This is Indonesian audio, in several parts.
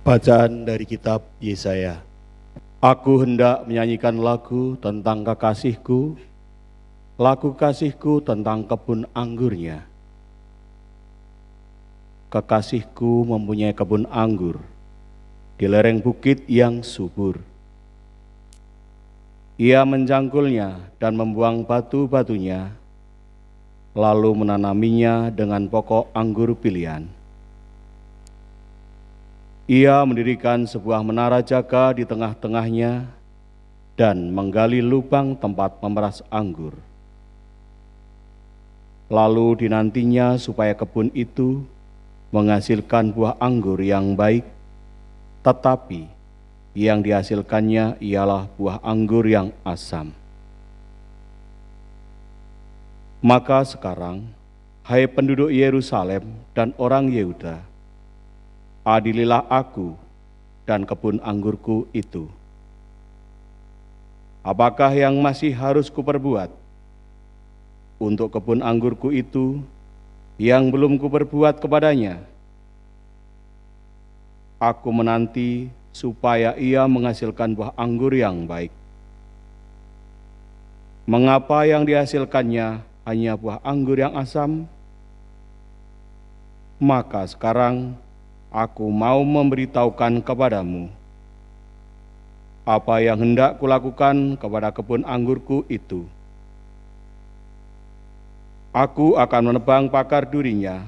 Bacaan dari kitab Yesaya. Aku hendak menyanyikan lagu tentang kekasihku, lagu kasihku tentang kebun anggurnya. Kekasihku mempunyai kebun anggur di lereng bukit yang subur. Ia menjangkulnya dan membuang batu-batunya, lalu menanaminya dengan pokok anggur pilihan. Ia mendirikan sebuah menara jaga di tengah-tengahnya dan menggali lubang tempat memeras anggur. Lalu dinantinya supaya kebun itu menghasilkan buah anggur yang baik, tetapi yang dihasilkannya ialah buah anggur yang asam. Maka sekarang, hai penduduk Yerusalem dan orang Yehuda, adililah aku dan kebun anggurku itu. Apakah yang masih harus kuperbuat untuk kebun anggurku itu yang belum kuperbuat kepadanya? Aku menanti supaya ia menghasilkan buah anggur yang baik. Mengapa yang dihasilkannya hanya buah anggur yang asam? Maka sekarang aku mau memberitahukan kepadamu apa yang hendak kulakukan kepada kebun anggurku itu. Aku akan menebang pakar durinya,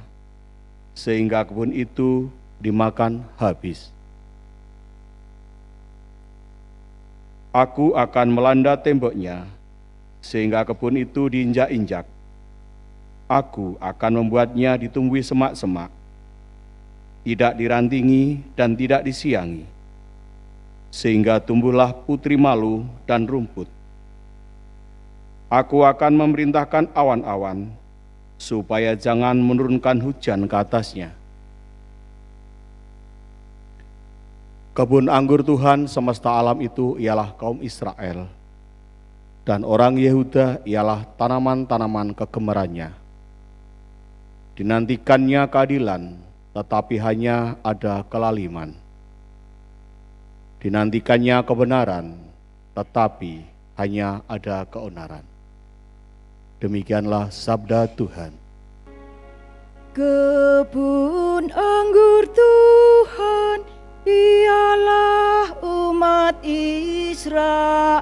sehingga kebun itu dimakan habis. Aku akan melanda temboknya, sehingga kebun itu diinjak-injak. Aku akan membuatnya ditumbuhi semak-semak, tidak dirantingi dan tidak disiangi, sehingga tumbuhlah putri malu dan rumput. Aku akan memerintahkan awan-awan, supaya jangan menurunkan hujan ke atasnya. Kebun anggur Tuhan semesta alam itu ialah kaum Israel, dan orang Yehuda ialah tanaman-tanaman kegemarannya. Dinantikannya keadilan, tetapi hanya ada kelaliman. Dinantikannya kebenaran, tetapi hanya ada keonaran. Demikianlah sabda Tuhan. Kebun anggur Tuhan ialah umat Israel.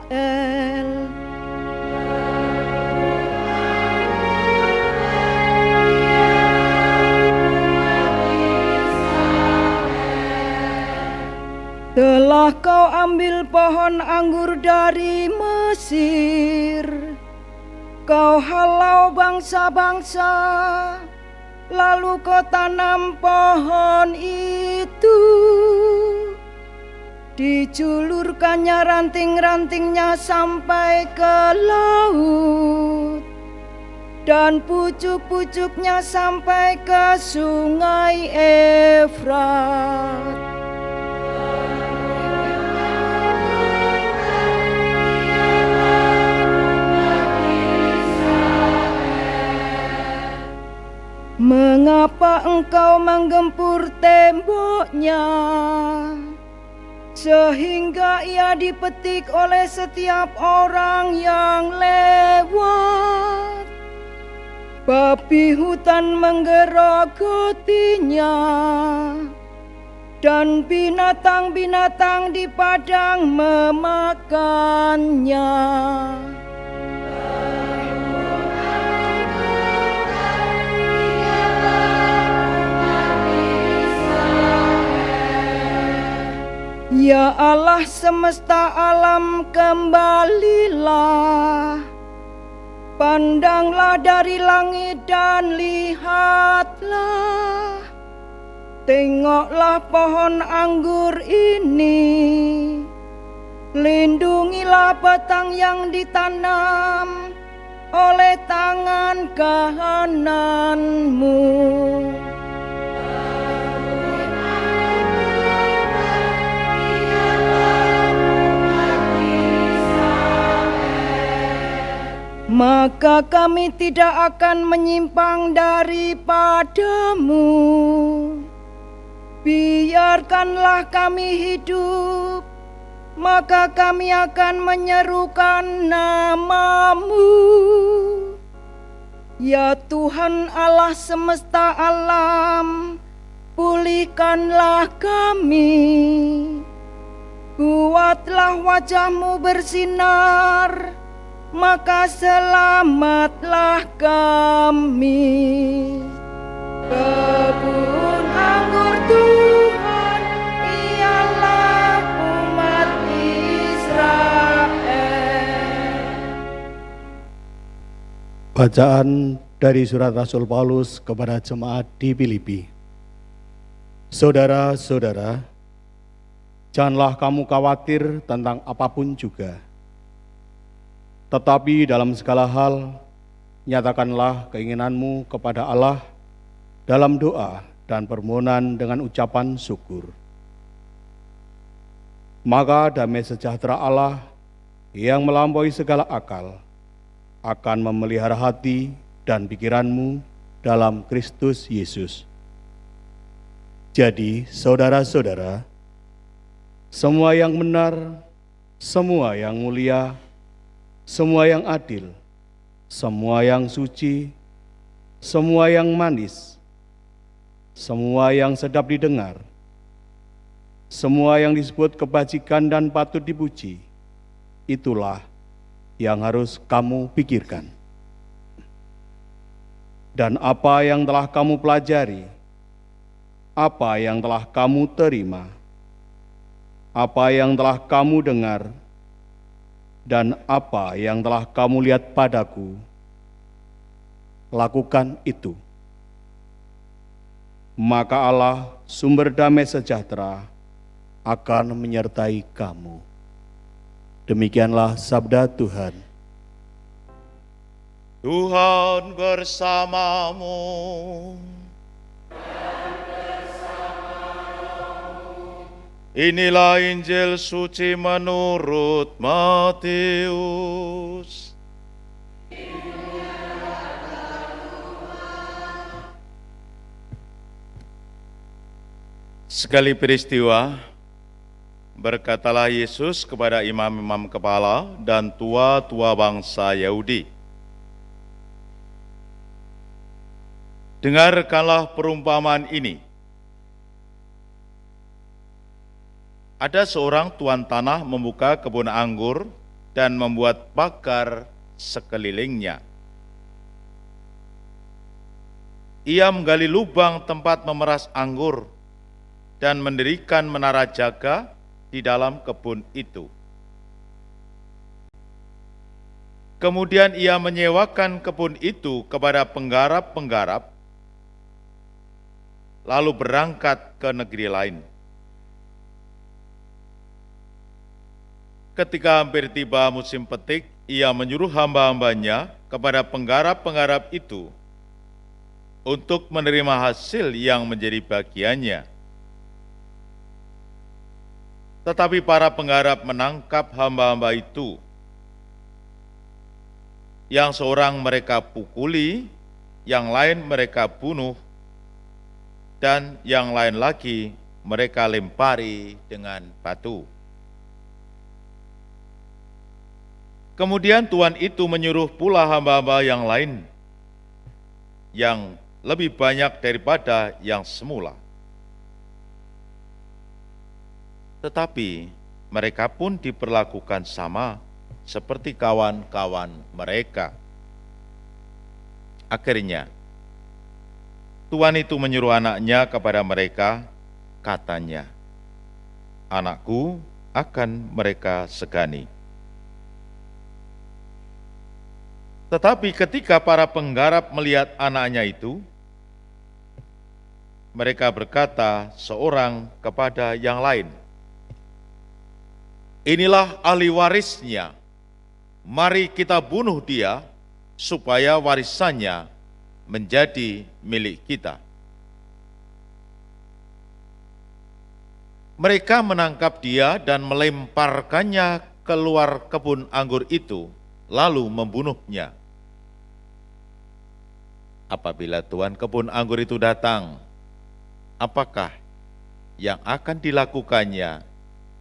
Telah kau ambil pohon anggur dari Mesir, kau halau bangsa-bangsa, lalu kau tanam pohon itu. Dijulurkannya ranting-rantingnya sampai ke laut, dan pucuk-pucuknya sampai ke sungai Efrat. Mengapa engkau menggempur temboknya, sehingga ia dipetik oleh setiap orang yang lewat? Babi hutan menggerogotinya, dan binatang-binatang di padang memakannya. Ya Allah semesta alam, kembalilah, pandanglah dari langit dan lihatlah. Tengoklah pohon anggur ini, lindungilah batang yang ditanam oleh tangan kananmu. Maka kami tidak akan menyimpang daripadamu. biarkanlah kami hidup, maka kami akan menyerukan nama-Mu. Ya Tuhan Allah semesta alam, pulihkanlah kami. Buatlah wajah-Mu bersinar, maka selamatlah kami. Kebun anggur Tuhan ialah umat Israel. Bacaan dari surat Rasul Paulus kepada jemaat di Filipi. Saudara-saudara, janganlah kamu khawatir tentang apapun juga. Tetapi dalam segala hal, nyatakanlah keinginanmu kepada Allah dalam doa dan permohonan dengan ucapan syukur. Maka damai sejahtera Allah yang melampaui segala akal akan memelihara hati dan pikiranmu dalam Kristus Yesus. Jadi, saudara-saudara, semua yang benar, semua yang mulia, semua yang adil, semua yang suci, semua yang manis, semua yang sedap didengar, semua yang disebut kebajikan dan patut dipuji, itulah yang harus kamu pikirkan. Dan apa yang telah kamu pelajari, apa yang telah kamu terima, apa yang telah kamu dengar, dan apa yang telah kamu lihat padaku, lakukan itu. Maka Allah, sumber damai sejahtera, akan menyertai kamu. Demikianlah sabda Tuhan. Tuhan bersamamu. Inilah Injil suci menurut Matius. Sekali peristiwa, berkatalah Yesus kepada imam-imam kepala dan tua-tua bangsa Yahudi, "Dengarkanlah perumpamaan ini. Ada seorang tuan tanah membuka kebun anggur dan membuat pagar sekelilingnya. Ia menggali lubang tempat memeras anggur dan mendirikan menara jaga di dalam kebun itu. Kemudian ia menyewakan kebun itu kepada penggarap-penggarap, lalu berangkat ke negeri lain. Ketika hampir tiba musim petik, ia menyuruh hamba-hambanya kepada penggarap-penggarap itu untuk menerima hasil yang menjadi bagiannya. Tetapi para penggarap menangkap hamba-hamba itu. Yang seorang mereka pukuli, yang lain mereka bunuh, dan yang lain lagi mereka lempari dengan batu. Kemudian tuan itu menyuruh pula hamba-hamba yang lain, yang lebih banyak daripada yang semula. Tetapi mereka pun diperlakukan sama seperti kawan-kawan mereka. Akhirnya, tuan itu menyuruh anaknya kepada mereka, katanya, 'Anakku akan mereka segani.' Tetapi ketika para penggarap melihat anaknya itu, mereka berkata seorang kepada yang lain, 'Inilah ahli warisnya, mari kita bunuh dia, supaya warisannya menjadi milik kita.' Mereka menangkap dia dan melemparkannya keluar kebun anggur itu, lalu membunuhnya. Apabila tuan kebun anggur itu datang, apakah yang akan dilakukannya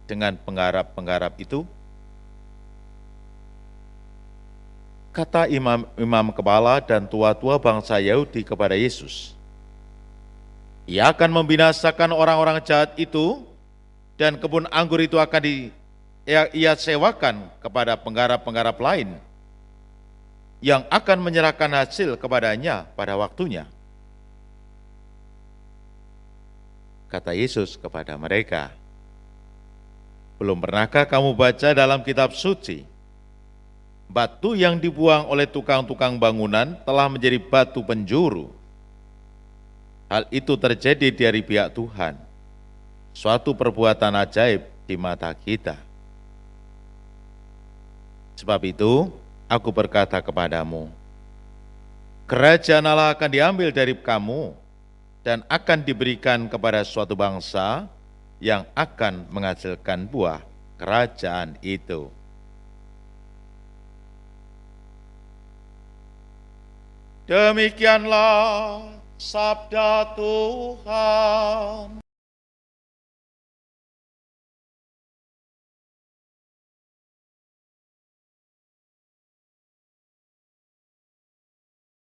dengan penggarap-penggarap itu? Kata imam-imam kepala dan tua-tua bangsa Yahudi kepada Yesus, Ia akan membinasakan orang-orang jahat itu, dan kebun anggur itu akan ia sewakan kepada penggarap-penggarap lain yang akan menyerahkan hasil kepadanya pada waktunya. Kata Yesus kepada mereka, belum pernahkah kamu baca dalam kitab suci, batu yang dibuang oleh tukang-tukang bangunan telah menjadi batu penjuru. Hal itu terjadi dari pihak Tuhan, suatu perbuatan ajaib di mata kita. Sebab itu, aku berkata kepadamu, kerajaan Allah akan diambil dari kamu dan akan diberikan kepada suatu bangsa yang akan menghasilkan buah kerajaan itu. Demikianlah sabda Tuhan.